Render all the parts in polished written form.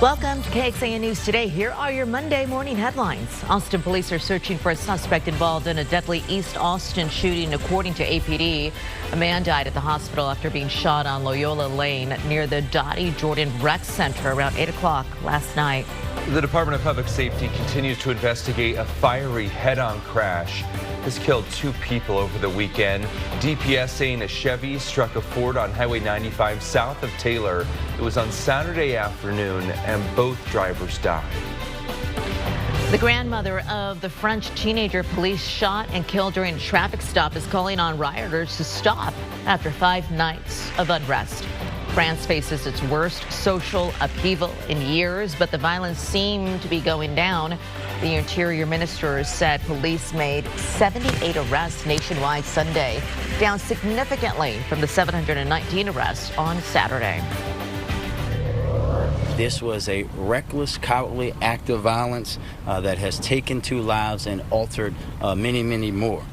Welcome to KXAN News Today. Here are your Monday morning headlines. Austin police are searching for a suspect involved in a deadly East Austin shooting. According to APD, a man died at the hospital after being shot on Loyola Lane near the Dottie Jordan Rec Center around 8 o'clock last night. The Department of Public Safety continues to investigate a fiery head-on crash. This killed 2 people over the weekend. DPS saying a Chevy struck a Ford on Highway 95 south of Taylor. It was on Saturday afternoon, and both drivers died. The grandmother of the French teenager police shot and killed during a traffic stop is calling on rioters to stop after 5 nights of unrest. France faces its worst social upheaval in years, but the violence seemed to be going down. The Interior Minister said police made 78 arrests nationwide Sunday, down significantly from the 719 arrests on Saturday. This was a reckless, cowardly act of violence that has taken 2 lives and altered many, many more.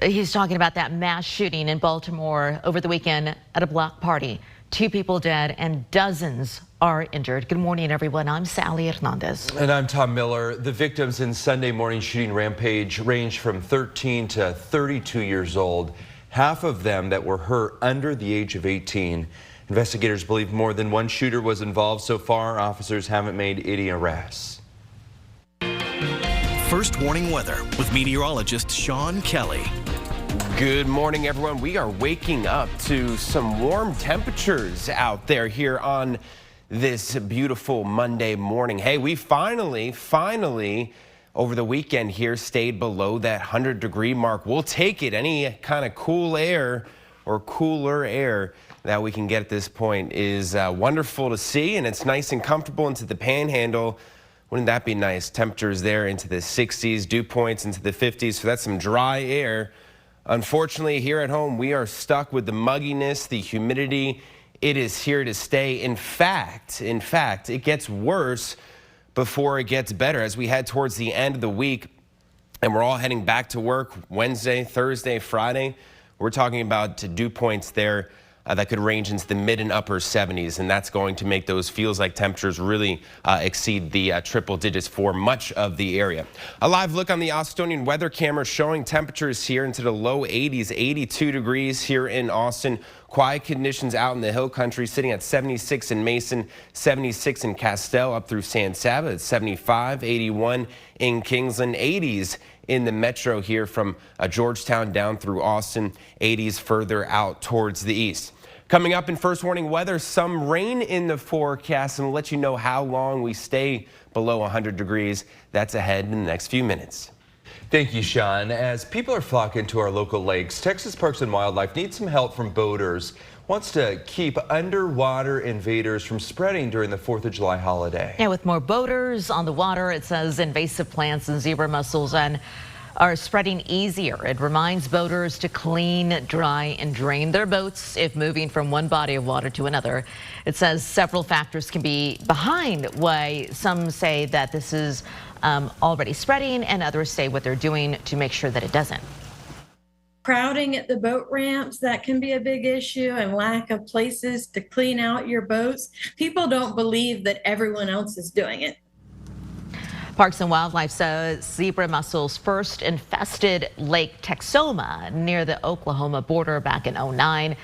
He's talking about that mass shooting in Baltimore over the weekend at a block party. 2 people dead and dozens are injured. Good morning, everyone. I'm Sally Hernandez. And I'm Tom Miller. The victims in Sunday morning shooting rampage ranged from 13 to 32 years old. Half of them that were hurt under the age of 18. Investigators believe more than one shooter was involved so far. Officers haven't made any arrests. First warning weather with meteorologist Sean Kelly. Good morning, everyone. We are waking up to some warm temperatures out there here on this beautiful Monday morning. Hey, we finally over the weekend here stayed below that 100-degree mark. We'll take it. Any kind of cool air or cooler air that we can get at this point is wonderful to see, and it's nice and comfortable into the panhandle. Wouldn't that be nice? Temperatures there into the 60s, dew points into the 50s, so that's some dry air. Unfortunately, here at home, we are stuck with the mugginess, the humidity. It is here to stay. In fact, it gets worse before it gets better as we head towards the end of the week and we're all heading back to work Wednesday, Thursday, Friday. We're talking about dew points there that could range into the mid and upper 70s, and that's going to make those feels-like temperatures really exceed the triple digits for much of the area. A live look on the Austonian weather camera showing temperatures here into the low 80s, 82 degrees here in Austin. Quiet conditions out in the hill country, sitting at 76 in Mason, 76 in Castell, up through San Saba at 75, 81 in Kingsland, 80s in the metro here from Georgetown down through Austin, 80s further out towards the east. Coming up in first warning weather, some rain in the forecast, and we'll let you know how long we stay below 100 degrees. That's ahead in the next few minutes. Thank you, Sean. As people are flocking to our local lakes, Texas Parks and Wildlife needs some help from boaters. Wants to keep underwater invaders from spreading during the 4th of July holiday. Yeah, with more boaters on the water, it says invasive plants and zebra mussels are spreading easier. It reminds boaters to clean, dry, and drain their boats if moving from one body of water to another. It says several factors can be behind why some say that this is already spreading, and others say what they're doing to make sure that it doesn't. Crowding at the boat ramps, that can be a big issue, and lack of places to clean out your boats. People don't believe that everyone else is doing it. Parks and Wildlife says zebra mussels first infested Lake Texoma near the Oklahoma border back in 2009.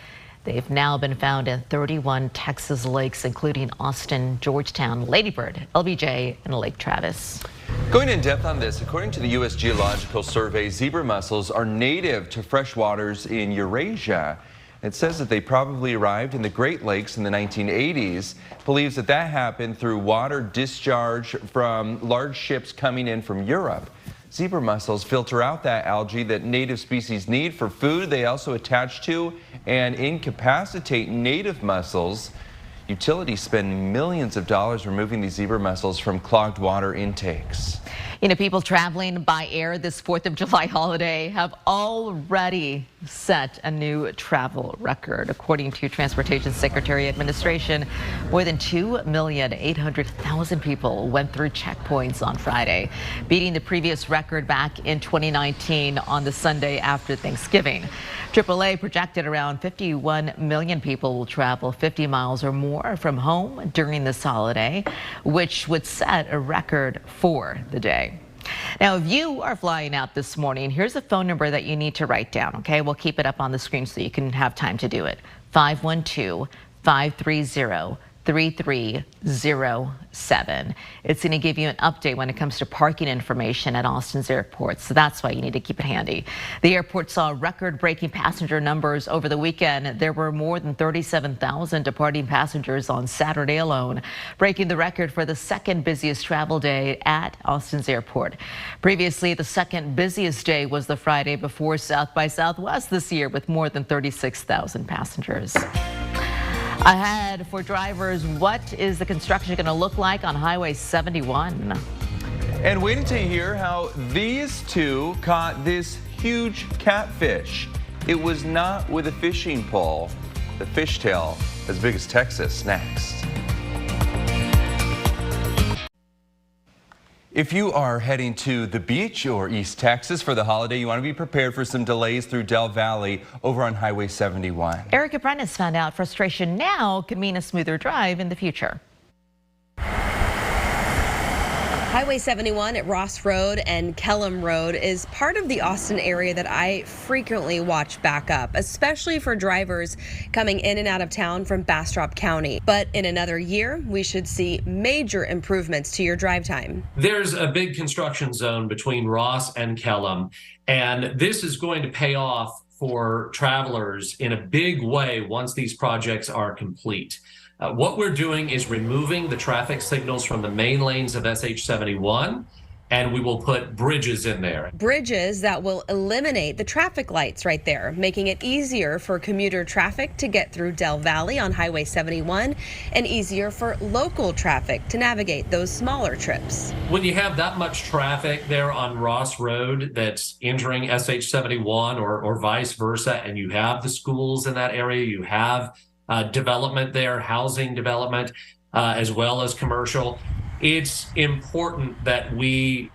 They've now been found in 31 Texas lakes, including Austin, Georgetown, Lady Bird, LBJ, and Lake Travis. Going in depth on this, according to the U.S. Geological Survey, zebra mussels are native to freshwaters in Eurasia. It says that they probably arrived in the Great Lakes in the 1980s. Believes that happened through water discharge from large ships coming in from Europe. Zebra mussels filter out that algae that native species need for food. They also attach to and incapacitate native mussels. Utilities spend millions of dollars removing these zebra mussels from clogged water intakes. You know, people traveling by air this 4th of July holiday have already set a new travel record. According to Transportation Secretary Administration, more than 2,800,000 people went through checkpoints on Friday, beating the previous record back in 2019 on the Sunday after Thanksgiving. AAA projected around 51 million people will travel 50 miles or more from home during this holiday, which would set a record for the day. Now, if you are flying out this morning, here's a phone number that you need to write down, okay? We'll keep it up on the screen so you can have time to do it. 512-530-3307. It's going to give you an update when it comes to parking information at Austin's airport, so that's why you need to keep it handy. The airport saw record-breaking passenger numbers over the weekend. There were more than 37,000 departing passengers on Saturday alone, breaking the record for the second busiest travel day at Austin's airport. Previously, the second busiest day was the Friday before South by Southwest this year, with more than 36,000 passengers. Ahead for drivers, what is the construction going to look like on Highway 71? And waiting to hear how these two caught this huge catfish. It was not with a fishing pole. The fishtail as big as Texas next. If you are heading to the beach or East Texas for the holiday, you want to be prepared for some delays through Del Valley over on Highway 71. Erica Prentice found out frustration now could mean a smoother drive in the future. Highway 71 at Ross Road and Kellum Road is part of the Austin area that I frequently watch back up, especially for drivers coming in and out of town from Bastrop County. But in another year, we should see major improvements to your drive time. There's a big construction zone between Ross and Kellum, and this is going to pay off for travelers in a big way once these projects are complete. What we're doing is removing the traffic signals from the main lanes of SH71, and we will put bridges in there. Bridges that will eliminate the traffic lights right there, making it easier for commuter traffic to get through Del Valley on Highway 71 and easier for local traffic to navigate those smaller trips. When you have that much traffic there on Ross Road that's entering SH71 or vice versa, and you have the schools in that area, you have development there, housing development, as well as commercial. It's important that we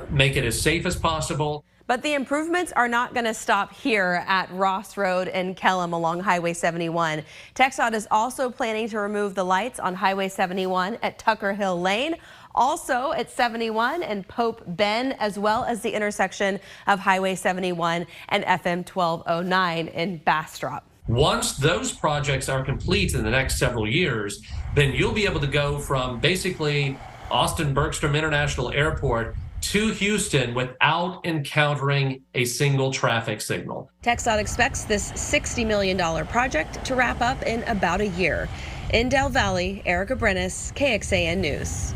make it as safe as possible. But the improvements are not going to stop here at Ross Road and Kellum along Highway 71. TxDOT is also planning to remove the lights on Highway 71 at Tucker Hill Lane, also at 71 and Pope Bend, as well as the intersection of Highway 71 and FM 1209 in Bastrop. Once those projects are complete in the next several years, then you'll be able to go from basically Austin Bergstrom International Airport to Houston without encountering a single traffic signal. TxDOT expects this $60 million project to wrap up in about a year. In Del Valley, Erica Prentice, KXAN News.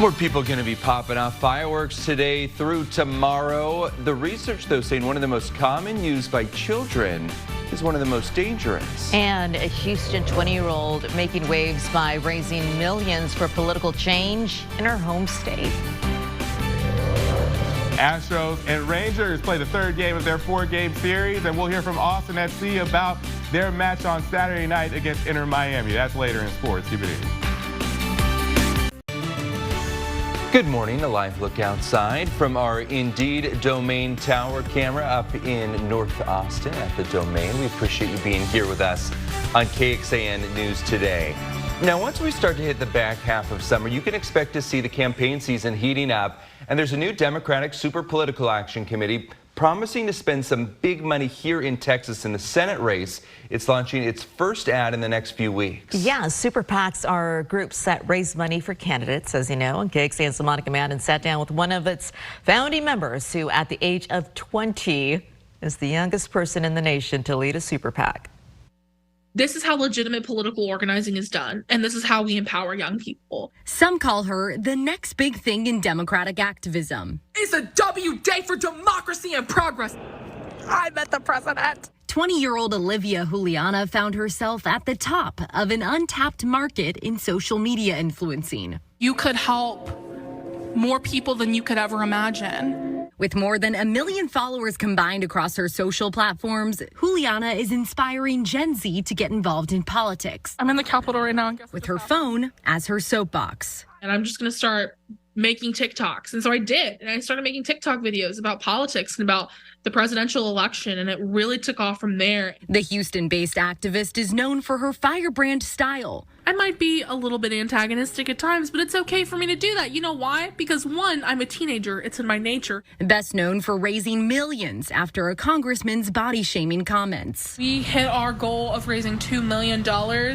More people going to be popping off fireworks today through tomorrow. The research, though, saying one of the most common used by children is one of the most dangerous. And a Houston 20-year-old making waves by raising millions for political change in her home state. Astros and Rangers play the third game of their 4-game series, and we'll hear from Austin FC about their match on Saturday night against Inter Miami. That's later in sports. Keep it easy. Good morning, a live look outside from our Indeed Domain Tower camera up in North Austin at the Domain. We appreciate you being here with us on KXAN News Today. Now, once we start to hit the back half of summer, you can expect to see the campaign season heating up, and there's a new Democratic Super Political Action Committee promising to spend some big money here in Texas in the Senate race. It's launching its first ad in the next few weeks. Yeah, super PACs are groups that raise money for candidates, as you know. And KXAN's Monica Madden sat down with one of its founding members who, at the age of 20, is the youngest person in the nation to lead a super PAC. This is how legitimate political organizing is done, and this is how we empower young people. Some call her the next big thing in Democratic activism. It's a W day for democracy and progress. I met the president. 20-year-old Olivia Juliana found herself at the top of an untapped market in social media influencing. You could help more people than you could ever imagine. With more than 1 million followers combined across her social platforms, Juliana is inspiring Gen Z to get involved in politics. I'm in the Capitol right now. With her phone as her soapbox. And I'm just going to start making TikToks. And so I did. And I started making TikTok videos about politics and about the presidential election. And it really took off from there. The Houston-based activist is known for her firebrand style. I might be a little bit antagonistic at times, but it's okay for me to do that. You know why? Because one, I'm a teenager. It's in my nature. Best known for raising millions after a congressman's body-shaming comments. We hit our goal of raising $2 million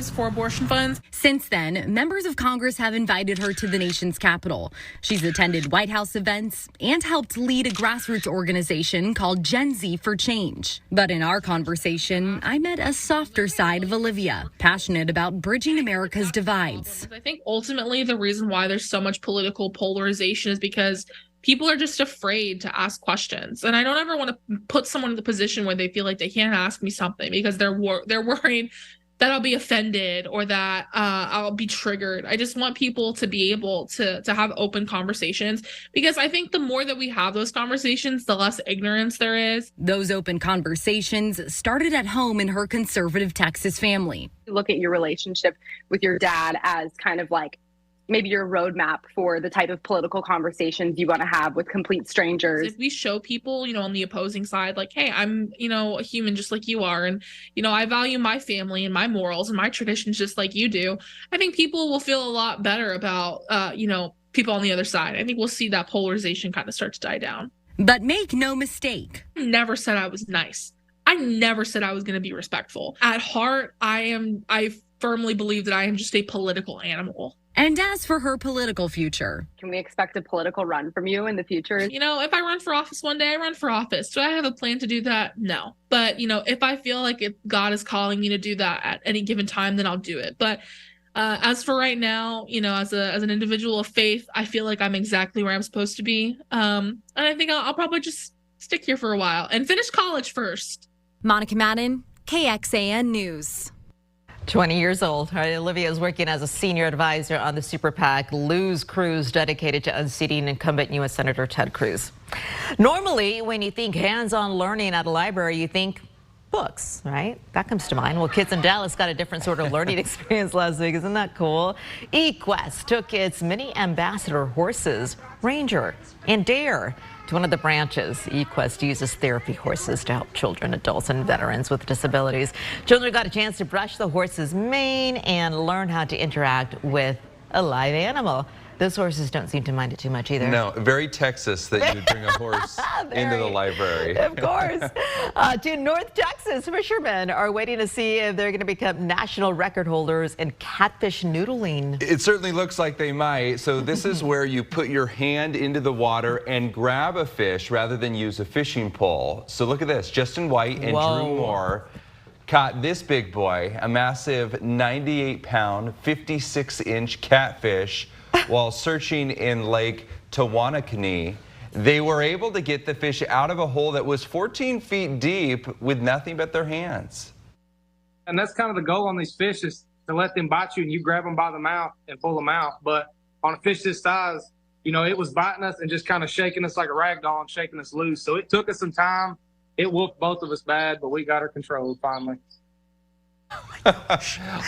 for abortion funds. Since then, members of Congress have invited her to the nation's capital. She's attended White House events and helped lead a grassroots organization called Gen Z for Change. But in our conversation, I met a softer side of Olivia, passionate about bridging America's divides. I think ultimately the reason why there's so much political polarization is because people are just afraid to ask questions. And I don't ever want to put someone in the position where they feel like they can't ask me something because they're worried that I'll be offended or that I'll be triggered. I just want people to be able to have open conversations, because I think the more that we have those conversations, the less ignorance there is. Those open conversations started at home in her conservative Texas family. Look at your relationship with your dad as kind of like maybe your roadmap for the type of political conversations you want to have with complete strangers. If we show people, on the opposing side, like, hey, I'm, a human just like you are. And, I value my family and my morals and my traditions just like you do. I think people will feel a lot better about, people on the other side. I think we'll see that polarization kind of start to die down. But make no mistake. I never said I was nice. I never said I was going to be respectful. At heart, I firmly believe that I am just a political animal. And as for her political future, can we expect a political run from you in the future? If I run for office one day, I run for office. Do I have a plan to do that? No. But, if I feel like God is calling me to do that at any given time, then I'll do it. But as for right now, as an individual of faith, I feel like I'm exactly where I'm supposed to be. And I think I'll probably just stick here for a while and finish college first. Monica Madden, KXAN News. 20 years old. Olivia is working as a senior advisor on the Super PAC Lose Cruz dedicated to unseating incumbent U.S. Senator Ted Cruz. Normally, when you think hands-on learning at a library, you think books, right? That comes to mind. Well, kids in Dallas got a different sort of learning experience last week. Isn't that cool? eQuest took its mini ambassador horses, Ranger and Dare, to one of the branches. eQuest uses therapy horses to help children, adults, and veterans with disabilities. Children got a chance to brush the horse's mane and learn how to interact with a live animal. Those horses don't seem to mind it too much either. No, very Texas that you bring a horse into the library. Of course. To North Texas, fishermen are waiting to see if they're going to become national record holders in catfish noodling. It certainly looks like they might. So this is where you put your hand into the water and grab a fish rather than use a fishing pole. So look at this. Justin White and Drew Moore caught this big boy, a massive 98-pound, 56-inch catfish while searching in Lake Tawanakani. They were able to get the fish out of a hole that was 14 feet deep with nothing but their hands. And that's kind of the goal on these fish, is to let them bite you and you grab them by the mouth and pull them out. But on a fish this size, it was biting us and just kind of shaking us like a rag doll and shaking us loose. So it took us some time. It whooped both of us bad, but we got her controlled finally.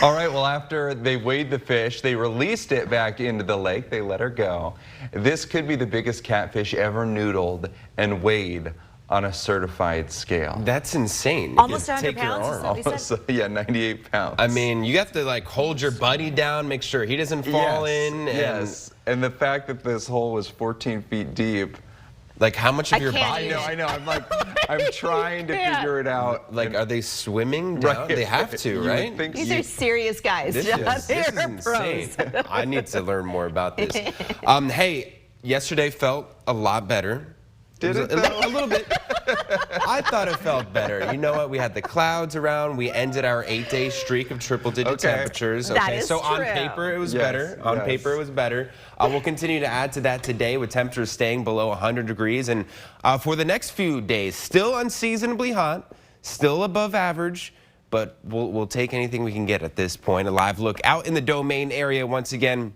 All right, well, after they weighed the fish, they released it back into the lake. They let her go. This could be the biggest catfish ever noodled and weighed on a certified scale. That's insane. Almost 100 pounds. Yeah, 98 pounds. I mean, you have to hold your buddy down, make sure he doesn't fall in. Yes, and the fact that this hole was 14 feet deep. Like, how much of your body? I know. I'm trying to figure it out. Like, are they swimming down? Right. They have to, right? These are serious guys. This is insane. I need to learn more about this. Hey, yesterday felt a lot better. Did it? A little bit. I thought it felt better. You know what? We had the clouds around. We ended our 8-day streak of triple-digit temperatures. That is so true. on paper, it was better. On paper, it was better. We'll continue to add to that today with temperatures staying below 100 degrees. And for the next few days, still unseasonably hot, still above average, but we'll take anything we can get at this point. A live look out in the Domain area once again,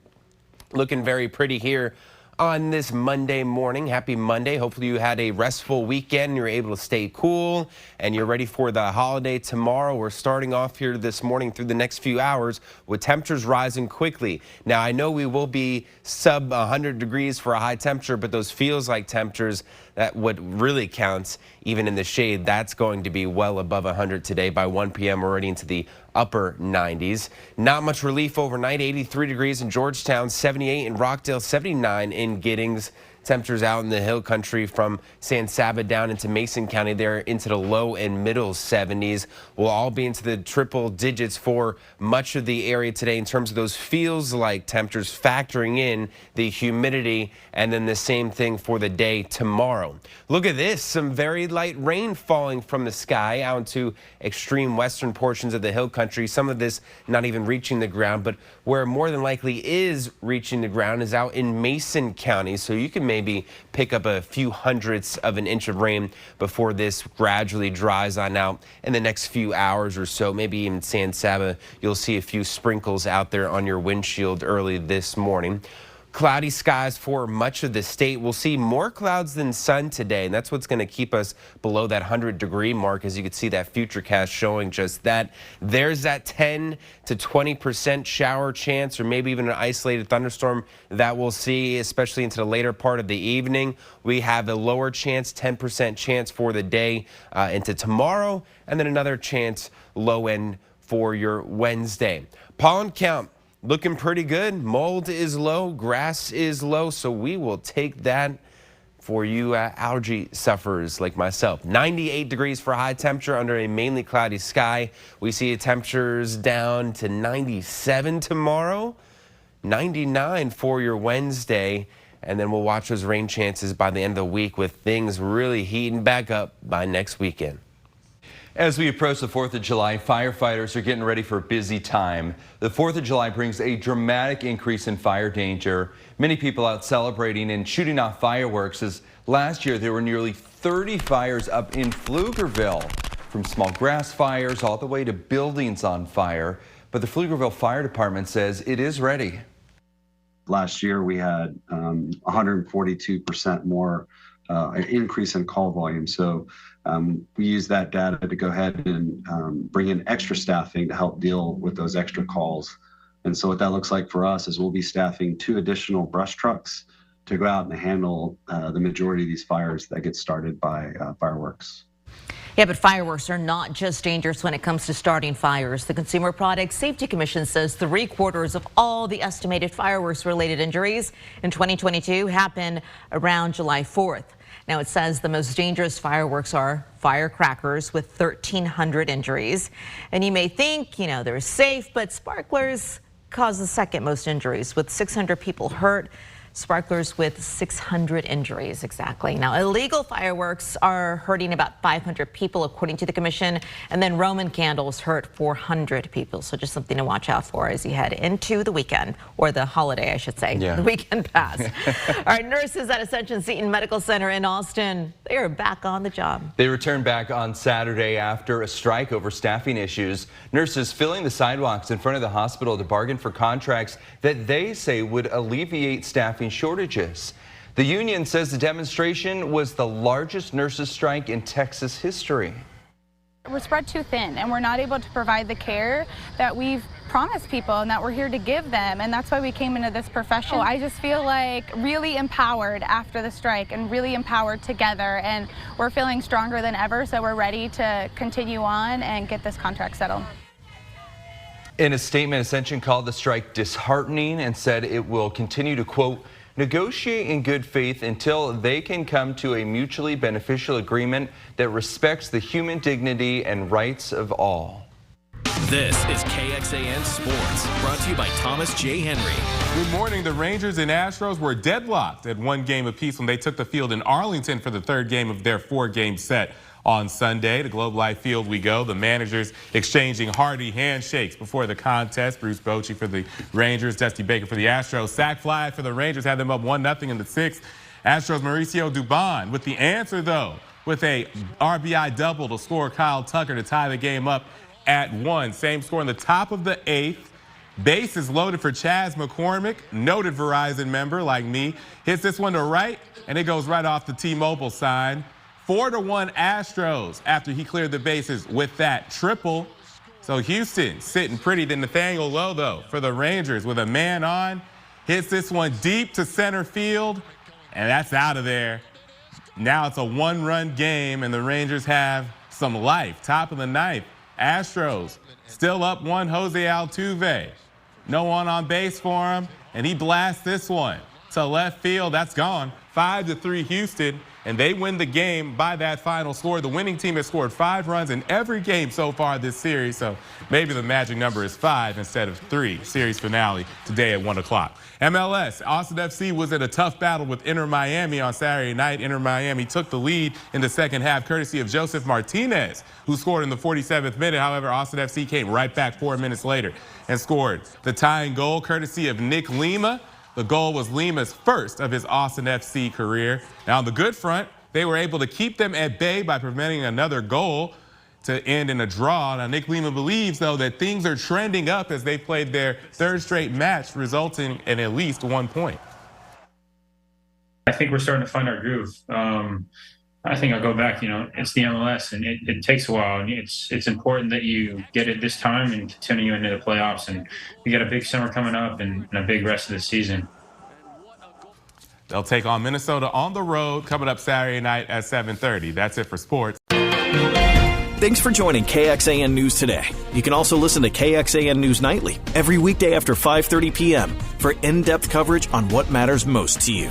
looking very pretty here. on this Monday morning. Happy Monday. Hopefully you had a restful weekend. You're able to stay cool and you're ready for the holiday tomorrow. We're starting off here this morning through the next few hours with temperatures rising quickly. Now, I know we will be sub 100 degrees for a high temperature, but those feels like temperatures, that what really counts, even in the shade, that's going to be well above 100 today. By 1 p.m. we're already into the upper 90s. Not much relief overnight. 83 degrees in Georgetown, 78 in Rockdale, 79 in Giddings. Temperatures out in the hill country from San Saba down into Mason County there into the low and middle 70s. We'll all be into the triple digits for much of the area today in terms of those feels like temperatures, factoring in the humidity, and then the same thing for the day tomorrow. Look at this, some very light rain falling from the sky out into extreme western portions of the hill country. Some of this not even reaching the ground, but where more than likely is reaching the ground is out in Mason County. So you can maybe pick up a few hundredths of an inch of rain before this gradually dries on out in the next few hours or so. Maybe even San Saba, you'll see a few sprinkles out there on your windshield early this morning. Cloudy skies for much of the state. We'll see more clouds than sun today, and that's what's going to keep us below that 100-degree mark. As you can see, that futurecast showing just that. There's that 10 to 20% shower chance, or maybe even an isolated thunderstorm that we'll see, especially into the later part of the evening. We have a lower chance, 10% chance for the day into tomorrow, and then another chance low end for your Wednesday. Pollen count looking pretty good. Mold is low, grass is low, so we will take that for you allergy sufferers like myself. 98 degrees for high temperature under a mainly cloudy sky. We see temperatures down to 97 tomorrow, 99 for your Wednesday, and then we'll watch those rain chances by the end of the week with things really heating back up by next weekend. As we approach the 4th of July, firefighters are getting ready for a busy time. The 4th of July brings a dramatic increase in fire danger. Many people out celebrating and shooting off fireworks, as last year there were nearly 30 fires up in Pflugerville, from small grass fires all the way to buildings on fire. But the Pflugerville Fire Department says it is ready. Last year we had 142% more increase in call volume. So we use that data to go ahead and bring in extra staffing to help deal with those extra calls. And so what that looks like for us is we'll be staffing 2 additional brush trucks to go out and handle the majority of these fires that get started by fireworks. Yeah, but fireworks are not just dangerous when it comes to starting fires. The Consumer Product Safety Commission says 3/4 of all the estimated fireworks-related injuries in 2022 happen around July 4th. Now, it says the most dangerous fireworks are firecrackers with 1,300 injuries. And you may think, they're safe, but sparklers cause the second most injuries with 600 people hurt. Sparklers with 600 injuries, exactly. Now, illegal fireworks are hurting about 500 people, according to the commission, and then Roman candles hurt 400 people. So just something to watch out for as you head into the weekend, or the holiday, I should say. Yeah. The weekend pass. All right, nurses at Ascension Seton Medical Center in Austin, they are back on the job. They returned back on Saturday after a strike over staffing issues. Nurses filling the sidewalks in front of the hospital to bargain for contracts that they say would alleviate staffing shortages. The union says the demonstration was the largest nurses' strike in Texas history. We're spread too thin and we're not able to provide the care that we've promised people and that we're here to give them, and that's why we came into this profession. I just feel like really empowered after the strike and really empowered together, and we're feeling stronger than ever, so we're ready to continue on and get this contract settled. In a statement, Ascension called the strike disheartening and said it will continue to, quote, negotiate in good faith until they can come to a mutually beneficial agreement that respects the human dignity and rights of all. This is KXAN Sports, brought to you by Thomas J. Henry. Good morning. The Rangers and Astros were deadlocked at 1 game apiece when they took the field in Arlington for the 3rd game of their 4-game set. On Sunday, to Globe Life Field we go. The managers exchanging hearty handshakes before the contest. Bruce Bochy for the Rangers, Dusty Baker for the Astros. Sac fly for the Rangers had them up 1-0 in the 6th. Astros Mauricio Dubon with the answer, though, with a RBI double to score Kyle Tucker to tie the game up at 1. Same score in the top of the 8th. Base is loaded for Chaz McCormick, noted Verizon member like me. Hits this one to right, and it goes right off the T-Mobile sign. 4-1 Astros after he cleared the bases with that triple. So Houston sitting pretty. Then Nathaniel Lowe, though, for the Rangers with a man on. Hits this one deep to center field, and that's out of there. Now it's a one-run game, and the Rangers have some life. Top of the ninth, Astros still up one. Jose Altuve, no one on base for him, and he blasts this one to left field. That's gone. 5-3 Houston, and they win the game by that final score. The winning team has scored 5 runs in every game so far this series, so maybe the magic number is 5 instead of 3. Series finale today at 1 o'clock. MLS, Austin FC was in a tough battle with Inter Miami on Saturday night. Inter Miami took the lead in the second half courtesy of Joseph Martinez, who scored in the 47th minute. However, Austin FC came right back 4 minutes later and scored the tying goal courtesy of Nick Lima. The goal was Lima's first of his Austin FC career. Now, on the good front, they were able to keep them at bay by preventing another goal to end in a draw. Now, Nick Lima believes, though, that things are trending up as they played their third straight match, resulting in at least 1 point. I think we're starting to find our groove. I think I'll go back, it's the MLS, and it takes a while, and it's important that you get it this time and continue into the playoffs. And we got a big summer coming up and a big rest of the season. They'll take on Minnesota on the road coming up Saturday night at 7:30. That's it for sports. Thanks for joining KXAN News today. You can also listen to KXAN News Nightly every weekday after 5:30 p.m. for in-depth coverage on what matters most to you.